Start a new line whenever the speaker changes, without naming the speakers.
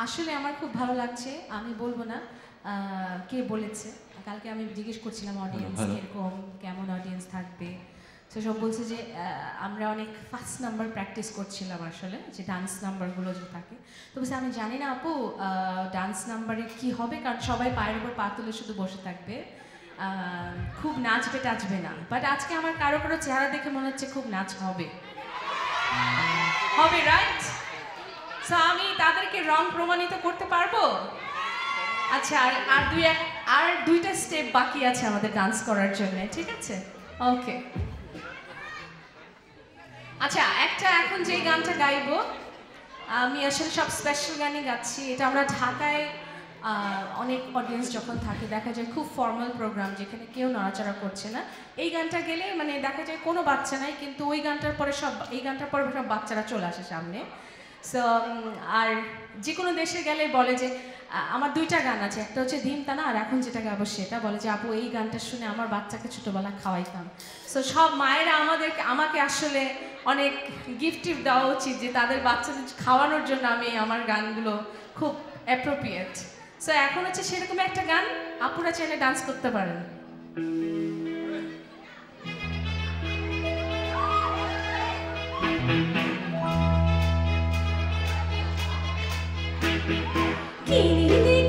আসলে আমার খুব ভালো লাগছে, আমি বলবো না কে বলেছে। কালকে আমি জিজ্ঞেস করছিলাম অডিয়েন্স কিরকম, কেমন অডিয়েন্স থাকবে। তো সব বলছে যে আমরা অনেক ফার্স্ট নাম্বার প্র্যাকটিস করছিলাম আসলে, যে ডান্স নাম্বারগুলো যে থাকে। তো বলছে আমি জানি না আপু ডান্স নাম্বারে কি হবে, কারণ সবাই পায়ের উপর পা তুলে শুধু বসে থাকবে, খুব নাচবে টাচবে না। বাট আজকে আমার কারো কারো চেহারা দেখে মনে হচ্ছে খুব নাচ হবে, হবে রাইট? সো আমি তাদেরকে রং প্রমাণিত করতে পারবো। আচ্ছা আর দুইটা স্টেপ বাকি আছে আমাদের ডান্স করার জন্য, ঠিক আছে? ওকে, আচ্ছা একটা এখন যে গানটা গাইবো, আমি আসলে সব স্পেশাল গানই গাচ্ছি। এটা আমরা ঢাকায় অনেক অডিয়েন্স যখন থাকে, দেখা যায় খুব ফর্মাল প্রোগ্রাম যেখানে কেউ নড়াচড়া করছে না, এই গানটা গেলে মানে দেখা যায় কোনো বাচ্চা নাই, কিন্তু ওই গানটার পরে এই গানটার পরে সব বাচ্চারা চলে আসে সামনে। সো আর যে কোনো দেশে গেলে বলে যে আমার দুইটা গান আছে, একটা হচ্ছে ধিমতানা, আর এখন যেটা গাবো সেটা বলে যে আপু এই গানটা শুনে আমার বাচ্চাকে ছোটোবেলা খাওয়াইতাম। সো সব মায়েরা আমাকে আসলে অনেক গিফট দেওয়া উচিত, যে তাদের বাচ্চাদের খাওয়ানোর জন্য আমি আমার গানগুলো খুব অ্যাপ্রোপ্রিয়েট। সো এখন হচ্ছে সেরকম একটা গান, আপুরা চাইলে ডান্স করতে পারেন। কি